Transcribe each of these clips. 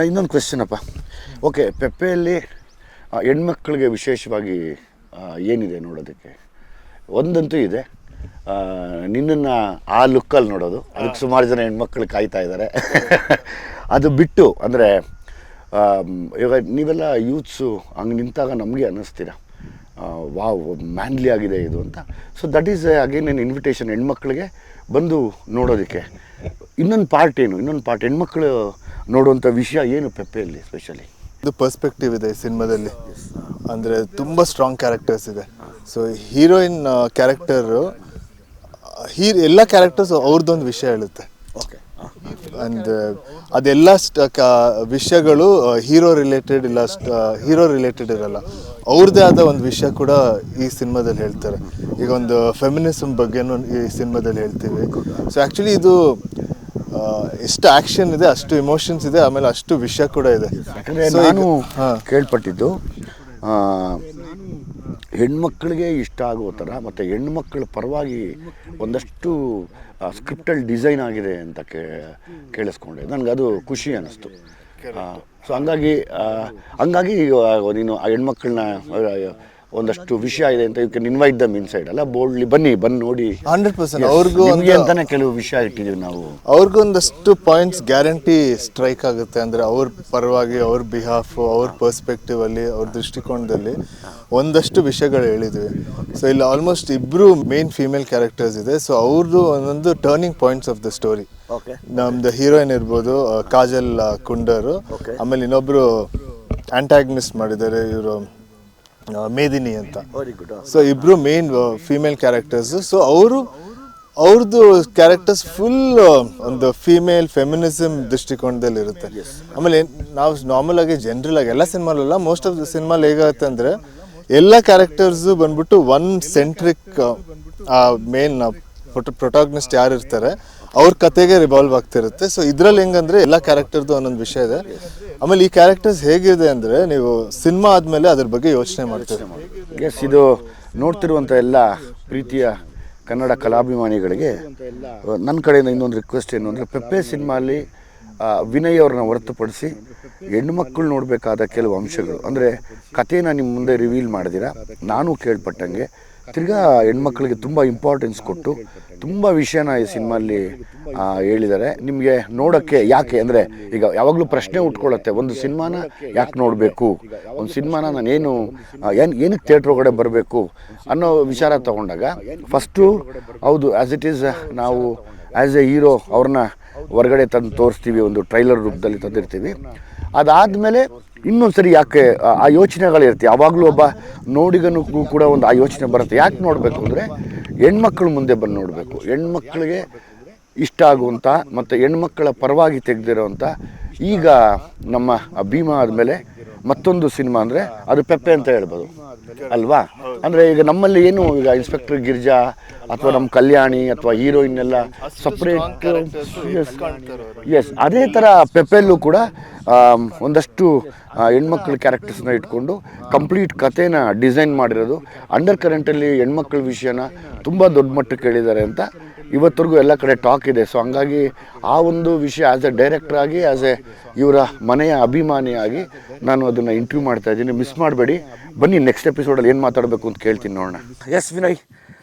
ಇನ್ನೊಂದು ಕ್ವೆಶ್ಚನ್ ಅಪ್ಪ. ಓಕೆ, ಪೆಪ್ಪೆಯಲ್ಲಿ ಹೆಣ್ಮಕ್ಳಿಗೆ ವಿಶೇಷವಾಗಿ ಏನಿದೆ ನೋಡೋದಕ್ಕೆ? ಒಂದಂತೂ ಇದೆ, ನಿನ್ನನ್ನು ಆ ಲುಕ್ಕಲ್ಲಿ ನೋಡೋದು, ಅದಕ್ಕೆ ಸುಮಾರು ಜನ ಹೆಣ್ಮಕ್ಳು ಕಾಯ್ತಾ ಇದ್ದಾರೆ. ಅದು ಬಿಟ್ಟು ಅಂದರೆ ಇವಾಗ ನೀವೆಲ್ಲ ಯೂತ್ಸು ಹಂಗೆ ನಿಂತಾಗ ನಮಗೆ ಅನ್ನಿಸ್ತೀರ ವಾವ್ ಮ್ಯಾನ್ಲಿ ಆಗಿದೆ ಇದು ಅಂತ. So that is again N invitation ಹೆಣ್ಮಕ್ಳಿಗೆ ಬಂದು ನೋಡೋದಕ್ಕೆ. ಇನ್ನೊಂದು ಪಾರ್ಟ್ ಹೆಣ್ಮಕ್ಳು ನೋಡುವಂಥ ವಿಷಯ ಏನು ಪೆಪ್ಪೆಯಲ್ಲಿ ಸ್ಪೆಷಲಿ? ಇದು ಪರ್ಸ್ಪೆಕ್ಟಿವ್ ಇದೆ ಈ ಸಿನಿಮಾದಲ್ಲಿ. ಅಂದರೆ ತುಂಬ ಸ್ಟ್ರಾಂಗ್ ಕ್ಯಾರೆಕ್ಟರ್ಸ್ ಇದೆ. ಸೊ ಹೀರೋಯಿನ್ ಕ್ಯಾರೆಕ್ಟರು ಎಲ್ಲ ಕ್ಯಾರೆಕ್ಟರ್ಸ್ ಅವ್ರದ್ದೊಂದು ವಿಷಯ ಹೇಳುತ್ತೆ. ಓಕೆ. ಆ್ಯಂಡ್ ಅದೆಲ್ಲ ವಿಷಯಗಳು ಹೀರೋ ರಿಲೇಟೆಡ್ ಇರಲ್ಲ, ಅವ್ರದ್ದೇ ಆದ ಒಂದು ವಿಷಯ ಕೂಡ ಈ ಸಿನಿಮಾದಲ್ಲಿ ಹೇಳ್ತಾರೆ. ಈಗ ಒಂದು ಫೆಮಿನಿಸಮ್ ಬಗ್ಗೆನೂ ಈ ಸಿನಿಮಾದಲ್ಲಿ ಹೇಳ್ತೀವಿ. ಸೊ ಆ್ಯಕ್ಚುಲಿ ಇದು ಎಷ್ಟು ಆ್ಯಕ್ಷನ್ ಇದೆ, ಅಷ್ಟು ಇಮೋಷನ್ಸ್ ಇದೆ, ಆಮೇಲೆ ಅಷ್ಟು ವಿಷಯ ಕೂಡ ಇದೆ. ಯಾಕಂದರೆ ನಾನು ಕೇಳ್ಪಟ್ಟಿದ್ದು ಹೆಣ್ಮಕ್ಳಿಗೆ ಇಷ್ಟ ಆಗೋ ಥರ ಮತ್ತು ಹೆಣ್ಮಕ್ಳ ಪರವಾಗಿ ಒಂದಷ್ಟು ಸ್ಕ್ರಿಪ್ಟಲ್ಲಿ ಡಿಸೈನ್ ಆಗಿದೆ ಅಂತ ಕೇಳಿಸ್ಕೊಂಡೆ. ನನಗದು ಖುಷಿ ಅನ್ನಿಸ್ತು. ಸೊ ಹಂಗಾಗಿ ನೀನು ಆ ಹೆಣ್ಮಕ್ಳನ್ನ ಒಂದಷ್ಟು ವಿಷಯ ಇದೆ ಅಂತ you can invite them inside ಅಲ್ಲ, ಬೋಲ್ಡ್ಲಿ ಬಂದು ನೋಡಿ. 100% ಅವ್ರಿಗೂ ಅಂತಾನೆ ಕೆಲವು ವಿಷಯ ಇಟ್ಟಿದ್ದೀವಿ ನಾವು. ಅವ್ರಿಗೂ ಒಂದಷ್ಟು ಪಾಯಿಂಟ್ಸ್ ಗ್ಯಾರಂಟಿ ಸ್ಟ್ರೈಕ್ ಆಗುತ್ತೆ. ಅಂದರೆ ಅವ್ರ ಪರವಾಗಿ, ಅವ್ರ ಬಿಹಾಫು, ಅವ್ರ ಪರ್ಸ್ಪೆಕ್ಟಿವ್ ಅಲ್ಲಿ, ಅವ್ರ ದೃಷ್ಟಿಕೋನದಲ್ಲಿ ಒಂದಷ್ಟು ವಿಷಯಗಳು ಹೇಳಿದ್ವಿ. ಸೊ ಇಲ್ಲಿ ಆಲ್ಮೋಸ್ಟ್ ಇಬ್ಬರು ಮೇನ್ ಫೀಮೇಲ್ ಕ್ಯಾರೆಕ್ಟರ್ಸ್ ಇದೆ. ಸೊ ಅವ್ರದ್ದು ಒಂದೊಂದು turning points of the story. ನಮ್ದು ಹೀರೋಯಿನ್ ಇರ್ಬೋದು ಕಾಜಲ್ ಕುಂಡರು, ಆಮೇಲೆ ಇನ್ನೊಬ್ರು ಆಂಟಾಗನಿಸ್ಟ್ ಮಾಡಿದ್ದಾರೆ ಇವರು ಮೇದಿನಿ ಅಂತ. ಸೊ ಇಬ್ರು ಮೇನ್ ಫೀಮೇಲ್ ಕ್ಯಾರೆಕ್ಟರ್ಸ್. ಸೊ ಅವ್ರದ್ದು ಕ್ಯಾರೆಕ್ಟರ್ಸ್ ಫುಲ್ ಒಂದು ಫೀಮೇಲ್ ಫೆಮಿನಿಸಮ್ ದೃಷ್ಟಿಕೋನದಲ್ಲಿ ಇರುತ್ತೆ. ಆಮೇಲೆ ನಾವು ನಾರ್ಮಲ್ ಆಗಿ ಜನರಲ್ ಆಗಿ ಎಲ್ಲ ಸಿನಿಮಾಲೆಲ್ಲ ಮೋಸ್ಟ್ ಆಫ್ ದ ಸಿನಿಮಾಲ್ ಹೇಗಾಗುತ್ತೆ ಅಂದರೆ ಎಲ್ಲ ಕ್ಯಾರೆಕ್ಟರ್ಸು ಬಂದ್ಬಿಟ್ಟು ಒನ್ ಸೆಂಟ್ರಿಕ್ ಮೇನ್ ಪ್ರೊಟಾಗನಿಸ್ಟ್ ಯಾರು ಇರ್ತಾರೆ ಅವ್ರ ಕತೆಗೆ ರಿವಾಲ್ವ್ ಆಗ್ತಿರುತ್ತೆ. ಸೊ ಇದ್ರಲ್ಲಿ ಹೆಂಗಂದ್ರೆ ಎಲ್ಲ ಕ್ಯಾರೆಕ್ಟರ್ದು ಒಂದೊಂದು ವಿಷಯ ಇದೆ. ಆಮೇಲೆ ಈ ಕ್ಯಾರೆಕ್ಟರ್ಸ್ ಹೇಗಿದೆ ಅಂದರೆ ನೀವು ಸಿನಿಮಾ ಆದಮೇಲೆ ಅದ್ರ ಬಗ್ಗೆ ಯೋಚನೆ ಮಾಡ್ತೀರಿ. ಎಸ್, ಇದು ನೋಡ್ತಿರುವಂಥ ಎಲ್ಲ ಪ್ರೀತಿಯ ಕನ್ನಡ ಕಲಾಭಿಮಾನಿಗಳಿಗೆ ನನ್ನ ಕಡೆಯಿಂದ ಇನ್ನೊಂದು ರಿಕ್ವೆಸ್ಟ್ ಏನು ಅಂದರೆ, ಪೆಪ್ಪೆ ಸಿನಿಮಾಲಿ ವಿನಯ್ ಅವ್ರನ್ನ ಹೊರತುಪಡಿಸಿ ಹೆಣ್ಮಕ್ಳು ನೋಡಬೇಕಾದ ಕೆಲವು ಅಂಶಗಳು, ಅಂದರೆ ಕಥೆನ ನಿಮ್ಮ ಮುಂದೆ ರಿವೀಲ್ ಮಾಡಿದಿರ. ನಾನು ಕೇಳ್ಪಟ್ಟಂಗೆ ತಿರ್ಗಾ ಹೆಣ್ಮಕ್ಳಿಗೆ ತುಂಬ ಇಂಪಾರ್ಟೆನ್ಸ್ ಕೊಟ್ಟು ತುಂಬ ವಿಷಯನ ಈ ಸಿನಿಮಾಲ್ಲಿ ಹೇಳಿದ್ದಾರೆ. ನಿಮಗೆ ನೋಡೋಕ್ಕೆ ಯಾಕೆ ಅಂದರೆ ಈಗ ಯಾವಾಗಲೂ ಪ್ರಶ್ನೆ ಉಟ್ಕೊಳ್ಳುತ್ತೆ, ಒಂದು ಸಿನಿಮಾನ ಯಾಕೆ ನೋಡಬೇಕು, ಒಂದು ಸಿನಿಮಾನ ನಾನೇನು ಏನಕ್ಕೆ ಥಿಯೇಟ್ರ್ ಒಳಗಡೆ ಬರಬೇಕು ಅನ್ನೋ ವಿಚಾರ ತೊಗೊಂಡಾಗ ಫಸ್ಟು ಹೌದು ಆ್ಯಸ್ ಇಟ್ ಈಸ್ ನಾವು ಆ್ಯಸ್ ಎ ಹೀರೋ ಅವ್ರನ್ನ ಹೊರಗಡೆ ತಂದು ತೋರಿಸ್ತೀವಿ, ಒಂದು ಟ್ರೈಲರ್ ರೂಪದಲ್ಲಿ ತಂದಿರ್ತೀವಿ. ಅದಾದಮೇಲೆ ಇನ್ನೊಂದು ಸರಿ ಯಾಕೆ ಆ ಯೋಚನೆಗಳಿರುತ್ತೆ, ಯಾವಾಗಲೂ ಒಬ್ಬ ನೋಡಿಗನೂ ಕೂಡ ಒಂದು ಆ ಯೋಚನೆ ಬರುತ್ತೆ. ಯಾಕೆ ನೋಡಬೇಕು ಅಂದರೆ ಹೆಣ್ಮಕ್ಳು ಮುಂದೆ ಬಂದು ನೋಡಬೇಕು, ಹೆಣ್ಮಕ್ಳಿಗೆ ಇಷ್ಟ ಆಗುವಂಥ ಮತ್ತು ಹೆಣ್ಮಕ್ಳ ಪರವಾಗಿ ತೆಗೆದಿರೋವಂಥ. ಈಗ ನಮ್ಮ ಭೀಮಾ ಆದಮೇಲೆ ಮತ್ತೊಂದು ಸಿನಿಮಾ ಅಂದರೆ ಅದು ಪೆಪ್ಪೆ ಅಂತ ಹೇಳ್ಬೋದು ಅಲ್ವಾ? ಅಂದರೆ ಈಗ ನಮ್ಮಲ್ಲಿ ಏನು ಈಗ ಇನ್ಸ್ಪೆಕ್ಟರ್ ಗಿರ್ಜಾ ಅಥವಾ ನಮ್ಮ ಕಲ್ಯಾಣಿ ಅಥವಾ ಹೀರೋಯಿನ್ ಎಲ್ಲ ಸಪ್ರೇಟ್. ಎಸ್, ಅದೇ ಥರ ಪೆಪ್ಪೆಲ್ಲೂ ಕೂಡ ಒಂದಷ್ಟು ಹೆಣ್ಮಕ್ಳ ಕ್ಯಾರೆಕ್ಟರ್ಸ್ನ ಇಟ್ಕೊಂಡು ಕಂಪ್ಲೀಟ್ ಕಥೆನ ಡಿಸೈನ್ ಮಾಡಿರೋದು. ಅಂಡರ್ ಕರೆಂಟಲ್ಲಿ ಹೆಣ್ಮಕ್ಳ ವಿಷಯನ ತುಂಬ ದೊಡ್ಡ ಮಟ್ಟಕ್ಕೆ ಹೇಳಿದ್ದಾರೆ ಅಂತ ಇವತ್ತರೆಗೂ ಎಲ್ಲ ಕಡೆ ಟಾಕ್ ಇದೆ. ಸೊ ಹಂಗಾಗಿ ಆ ಒಂದು ವಿಷಯ ಆ್ಯಸ್ ಎ ಡೈರೆಕ್ಟರ್ ಆಗಿ, ಆ್ಯಸ್ ಎ ಇವರ ಮನೆಯ ಅಭಿಮಾನಿಯಾಗಿ ನಾನು ಅದನ್ನು ಇಂಟರ್ವ್ಯೂ ಮಾಡ್ತಾ ಇದ್ದೀನಿ. ಮಿಸ್ ಮಾಡಬೇಡಿ, ಬನ್ನಿ ನೆಕ್ಸ್ಟ್ ಎಪಿಸೋಡಲ್ಲಿ ಏನು ಮಾತಾಡಬೇಕು ಅಂತ ಕೇಳ್ತೀನಿ ನೋಡೋಣ. ಎಸ್ ವಿನಯ್,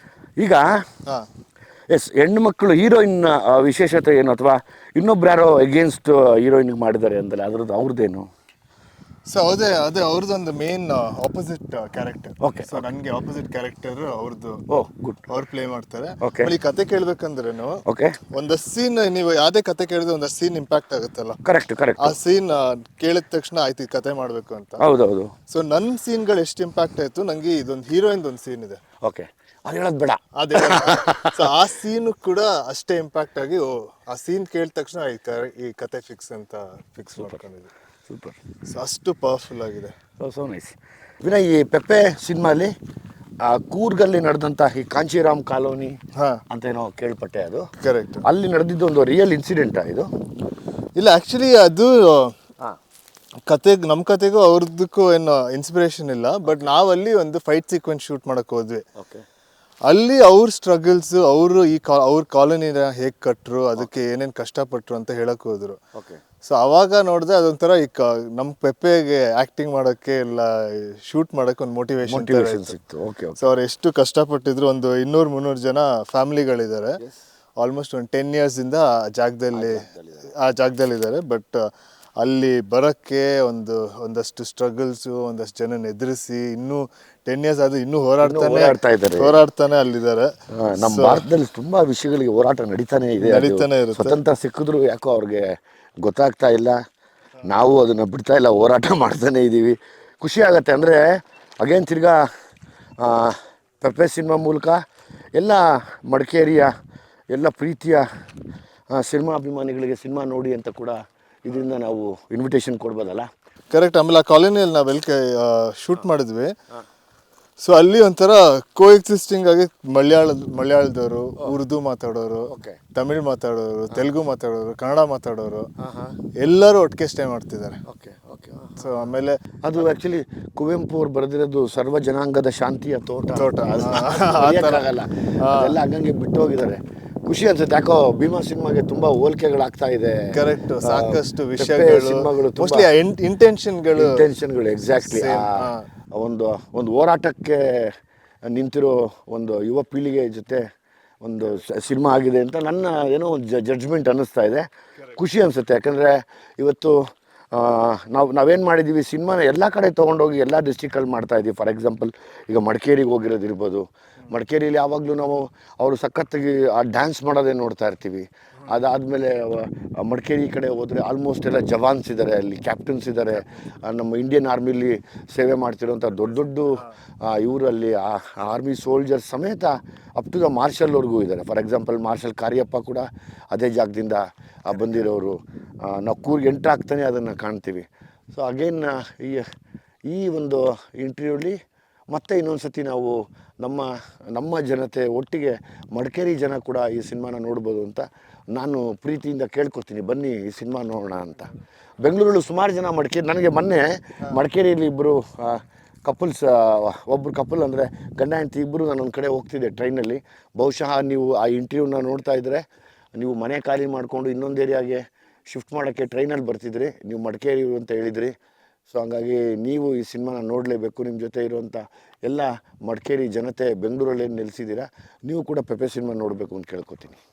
ಈಗ ಹೆಣ್ಣುಮಕ್ಕಳು ಹೀರೋಯಿನ್ ವಿಶೇಷತೆ ಏನು, ಅಥವಾ ಇನ್ನೊಬ್ರು ಯಾರೋ ಎಗೇನ್ಸ್ಟ್ ಹೀರೋಯಿನ್ಗೆ ಮಾಡಿದ್ದಾರೆ ಅಂತಲ್ಲ, ಅವ್ರದ್ದೇನು? ಸೊ ಅದೇ ಅವ್ರದ್ದೊಂದು main opposite character. Okay. So ನನಗೆ ಆಪೋಸಿಟ್ ಕ್ಯಾರೆಕ್ಟರ್ ಅವ್ರದ್ದು. ಗುಡ್. ಅವ್ರು ಪ್ಲೇ ಮಾಡ್ತಾರೆ. ಓಕೆ. ಈ ಕತೆ ಕೇಳ್ಬೇಕಂದ್ರೇನು, ಓಕೆ, ಒಂದಷ್ಟು ಸೀನ್ ನೀವು ಯಾವುದೇ ಕತೆ ಕೇಳಿದ್ರೆ ಒಂದಷ್ಟು ಸೀನ್ ಇಂಪ್ಯಾಕ್ಟ್ ಆಗುತ್ತಲ್ಲ. ಕರೆಕ್ಟ್. ಆ ಸೀನ್ ಕೇಳಿದ ತಕ್ಷಣ ಆಯ್ತು ಕತೆ ಮಾಡಬೇಕು ಅಂತ. ಹೌದೌದು. ಸೊ ನನ್ನ ಸೀನ್ಗಳು ಎಷ್ಟು ಇಂಪ್ಯಾಕ್ಟ್ ಆಯ್ತು, ನನಗೆ ಇದೊಂದು ಹೀರೋಯಿನ್ ಒಂದು ಸೀನ್ ಇದೆ. ಓಕೆ, ಅದು ಹೇಳೋದು ಬೇಡ. ಅದೇ ಸೊ ಆ ಸೀನು ಕೂಡ ಅಷ್ಟೇ ಇಂಪ್ಯಾಕ್ಟ್ ಆಗಿ ಆ ಸೀನ್ ಕೇಳಿದ ತಕ್ಷಣ ಈ ಕತೆ ಫಿಕ್ಸ್ ಅಂತ ಫಿಕ್ಸ್ ಮಾಡ್ಕೊಂಡಿದ್ದೆ. ಸೂಪರ್. ಸೊ ಅಷ್ಟು ಪವರ್ಫುಲ್ ಆಗಿದೆ. So nice. ವಿನಯ್, ಈ ಪೆಪ್ಪೆ ಸಿನಿಮಾಲಿ ಕೂರ್ಗಲ್ಲಿ ನಡೆದಂಥ ಈ ಕಾಂಚೀರಾಮ್ ಕಾಲೋನಿ ಅಂತ ಏನೋ ಕೇಳ್ಪಟ್ಟೆ, ಅದು ಕರೆಕ್ಟ್? ಅಲ್ಲಿ ನಡೆದಿದ್ದು ಒಂದು ರಿಯಲ್ ಇನ್ಸಿಡೆಂಟಾ ಇದು? ಇಲ್ಲ, ಆ್ಯಕ್ಚುಲಿ ಅದು ನಮ್ಮ ಕತೆಗೂ ಅವ್ರದ್ದಕ್ಕೂ ಏನು ಇನ್ಸ್ಪಿರೇಷನ್ ಇಲ್ಲ. ಬಟ್ ನಾವಲ್ಲಿ ಒಂದು ಫೈಟ್ ಸೀಕ್ವೆನ್ಸ್ ಶೂಟ್ ಮಾಡಕ್ಕೆ ಹೋದ್ವಿ. ಅಲ್ಲಿ ಅವ್ರ ಸ್ಟ್ರಗಲ್ಸ್, ಅವರು ಅವ್ರ ಕಾಲೋನಿನ ಹೇಗೆ ಕಟ್ಟರು, ಅದಕ್ಕೆ ಏನೇನು ಕಷ್ಟಪಟ್ಟರು ಅಂತ ಹೇಳಕ್ ಹೋದ್ರು. ಸೊ ಅವಾಗ ನೋಡಿದ್ರೆ ಅದೊಂಥರ ನಮ್ಮ ಪೆಪ್ಪೆಗೆ ಆ್ಯಕ್ಟಿಂಗ್ ಮಾಡೋಕ್ಕೆ ಇಲ್ಲ ಶೂಟ್ ಮಾಡೋಕ್ಕೆ ಒಂದು ಮೋಟಿವೇಶನ್ ಸಿಕ್ತು. ಓಕೆ ಸೊ ಅವ್ರು ಎಷ್ಟು ಕಷ್ಟಪಟ್ಟಿದ್ರು, ಒಂದು 200-300 ಜನ ಫ್ಯಾಮಿಲಿಗಳಿದ್ದಾರೆ. ಆಲ್ಮೋಸ್ಟ್ ಒಂದು 10 ಇಯರ್ಸಿಂದ ಆ ಜಾಗದಲ್ಲಿದ್ದಾರೆ. ಬಟ್ ಅಲ್ಲಿ ಬರೋಕ್ಕೆ ಒಂದಷ್ಟು ಸ್ಟ್ರಗಲ್ಸು, ಒಂದಷ್ಟು ಜನನ ಎದುರಿಸಿ ಇನ್ನೂ 10 ಇಯರ್ಸ್ ಆದರೂ ಇನ್ನೂ ಹೋರಾಡ್ತಾನೆ ಅಲ್ಲಿದ್ದಾರೆ. ನಮ್ಮ ಭಾರತದಲ್ಲಿ ತುಂಬಾ ವಿಷಯಗಳಿಗೆ ಹೋರಾಟ ನಡೀತಾನೆ ಇರುತ್ತೆ. ಸ್ವತಂತ್ರ ಸಿಕ್ಕಿದ್ರು ಯಾಕೋ ಅವ್ರಿಗೆ ಗೊತ್ತಾಗ್ತಾ ಇಲ್ಲ. ನಾವು ಅದನ್ನ ಬಿಡ್ತಾ ಇಲ್ಲ, ಹೋರಾಟ ಮಾಡ್ತಾನೆ ಇದ್ದೀವಿ. ಖುಷಿ ಆಗತ್ತೆ. ಅಂದರೆ ಅಗೇನ್ ತಿರ್ಗಾ ಪೆಪ್ಪೆ ಸಿನಿಮಾ ಮೂಲಕ ಎಲ್ಲ ಮಡಿಕೇರಿಯ ಎಲ್ಲ ಪ್ರೀತಿಯ ಸಿನಿಮಾ ಅಭಿಮಾನಿಗಳಿಗೆ ಸಿನಿಮಾ ನೋಡಿ ಅಂತ ಕೂಡ ಇದರಿಂದ ನಾವು ಇನ್ವಿಟೇಷನ್ ಕೊಡ್ಬೋದಲ್ಲ. ಕರೆಕ್ಟ್. ಆಮೇಲೆ ಆ ಕಾಲೋನಿಯಲ್ಲಿ ನಾವೆಲ್ಲ ಶೂಟ್ ಮಾಡಿದ್ವಿ. ಸೊ ಅಲ್ಲಿ ಒಂಥರ ಕೋ ಎಕ್ಸಿಸ್ಟಿಂಗ್ ಆಗಿ ಮಲಯಾಳದವರು, ಉರ್ದು ಮಾತಾಡೋರು, ತಮಿಳ್ ಮಾತಾಡೋರು, ತೆಲುಗು ಮಾತಾಡೋರು, ಕನ್ನಡ ಮಾತಾಡೋರು ಎಲ್ಲರೂ ಒಟ್ಟಿಗೆ ಸ್ಟೇ ಮಾಡ್ತಿದ್ದಾರೆ. ಸೊ ಆಮೇಲೆ ಅದು ಆ್ಯಕ್ಚುಲಿ ಕುವೆಂಪು ಅವ್ರು ಬರೆದಿರೋದು ಸರ್ವ ಜನಾಂಗದ ಶಾಂತಿಯ ತೋಟ. ಆಗಲ್ಲ, ಅದೆಲ್ಲ ಹಂಗಂಗೆ ಬಿಟ್ಟು ಹೋಗಿದ್ದಾರೆ. ಖುಷಿ ಅನ್ಸುತ್ತೆ. ಯಾಕೋ ಭೀಮಾ ಸಿನಿಮಾಗೆ ತುಂಬಾ ಹೋಲಿಕೆಗಳಾಗ್ತಾ ಇದೆ. ಕರೆಕ್ಟ್. ಸಾಕಷ್ಟು ವಿಷಯಗಳು, ಮೋಸ್ಟ್ಲಿ ಇಂಟೆನ್ಷನ್ಗಳು ಎಕ್ಸಾಕ್ಟ್ಲಿ ಒಂದು ಹೋರಾಟಕ್ಕೆ ನಿಂತಿರೋ ಒಂದು ಯುವ ಪೀಳಿಗೆ ಜೊತೆ ಒಂದು ಸಿನಿಮಾ ಆಗಿದೆ ಅಂತ ನನ್ನ ಏನೋ ಒಂದು ಜಡ್ಜ್ಮೆಂಟ್ ಅನ್ನಿಸ್ತಾ ಇದೆ. ಖುಷಿ ಅನಿಸುತ್ತೆ. ಯಾಕಂದರೆ ಇವತ್ತು ನಾವೇನು ಮಾಡಿದ್ದೀವಿ, ಸಿನಿಮಾನ ಎಲ್ಲ ಕಡೆ ತೊಗೊಂಡೋಗಿ ಎಲ್ಲ ಡಿಸ್ಟ್ರಿಕ್ಟಲ್ಲಿ ಮಾಡ್ತಾಯಿದ್ದೀವಿ. ಫಾರ್ ಎಕ್ಸಾಂಪಲ್ ಈಗ ಮಡಿಕೇರಿಗೆ ಹೋಗಿರೋದಿರ್ಬೋದು. ಮಡಿಕೇರಿಯಲ್ಲಿ ಯಾವಾಗಲೂ ನಾವು ಅವರು ಸಖತ್ತಾಗಿ ಆ ಡ್ಯಾನ್ಸ್ ಮಾಡೋದೇ ನೋಡ್ತಾ ಇರ್ತೀವಿ. ಅದಾದಮೇಲೆ ಮಡಿಕೇರಿ ಕಡೆ ಹೋದರೆ ಆಲ್ಮೋಸ್ಟ್ ಎಲ್ಲ ಜವಾನ್ಸ್ ಇದ್ದಾರೆ, ಅಲ್ಲಿ ಕ್ಯಾಪ್ಟನ್ಸ್ ಇದ್ದಾರೆ, ನಮ್ಮ ಇಂಡಿಯನ್ ಆರ್ಮಿಲಿ ಸೇವೆ ಮಾಡ್ತಿರೋಂಥ ದೊಡ್ಡ ಇವರಲ್ಲಿ ಆರ್ಮಿ ಸೋಲ್ಜರ್ಸ್ ಸಮೇತ ಅಪ್ ಟು ದ ಮಾರ್ಷಲ್ವರೆಗೂ ಇದ್ದಾರೆ. ಫಾರ್ ಎಕ್ಸಾಂಪಲ್ ಮಾರ್ಷಲ್ ಕಾರ್ಯಪ್ಪ ಕೂಡ ಅದೇ ಜಾಗದಿಂದ ಬಂದಿರೋರು. ನಾವು ಕೂರ್ಗೆ ಎಂಟ್ರಾಗ್ತಾನೆ ಅದನ್ನು ಕಾಣ್ತೀವಿ. ಸೊ ಅಗೇನ್ ಈ ಒಂದು ಇಂಟರ್ವ್ಯೂಲಿ ಮತ್ತೆ ಇನ್ನೊಂದು ಸತಿ ನಾವು ನಮ್ಮ ಜನತೆ ಒಟ್ಟಿಗೆ ಮಡಿಕೇರಿ ಜನ ಕೂಡ ಈ ಸಿನಿಮಾನ ನೋಡ್ಬೋದು ಅಂತ ನಾನು ಪ್ರೀತಿಯಿಂದ ಕೇಳ್ಕೊತೀನಿ. ಬನ್ನಿ ಈ ಸಿನಿಮಾ ನೋಡೋಣ ಅಂತ. ಬೆಂಗಳೂರಲ್ಲಿ ಸುಮಾರು ಜನ ನನಗೆ ಮೊನ್ನೆ ಮಡಿಕೇರಿಯಲ್ಲಿ ಇಬ್ಬರು ಕಪಲ್ಸ್, ಒಬ್ಬರು ಕಪಲ್ ಅಂದರೆ ಗಂಡ ಹೆಂಡತಿ ಇಬ್ಬರು ನಾನೊಂದು ಕಡೆ ಹೋಗ್ತಿದ್ದೆ ಟ್ರೈನಲ್ಲಿ. ಬಹುಶಃ ನೀವು ಆ ಇಂಟರ್ವ್ಯೂನ ನೋಡ್ತಾ ಇದ್ದರೆ ನೀವು ಮನೆ ಖಾಲಿ ಮಾಡಿಕೊಂಡು ಇನ್ನೊಂದು ಏರಿಯಾಗೆ ಶಿಫ್ಟ್ ಮಾಡೋಕ್ಕೆ ಟ್ರೈನಲ್ಲಿ ಬರ್ತಿದ್ರಿ. ನೀವು ಮಡಿಕೇರಿ ಅಂತ ಹೇಳಿದ್ರಿ. ಸೊ ಹಂಗಾಗಿ ನೀವು ಈ ಸಿನಿಮಾನ ನೋಡಲೇಬೇಕು. ನಿಮ್ಮ ಜೊತೆ ಇರುವಂಥ ಎಲ್ಲ ಮಡಿಕೇರಿ ಜನತೆ ಬೆಂಗಳೂರಲ್ಲಿ ನೆಲೆಸಿದ್ದೀರಾ, ನೀವು ಕೂಡ ಪೆಪ್ಪೆ ಸಿನಿಮಾ ನೋಡಬೇಕು ಅಂತ ಕೇಳ್ಕೊತೀನಿ.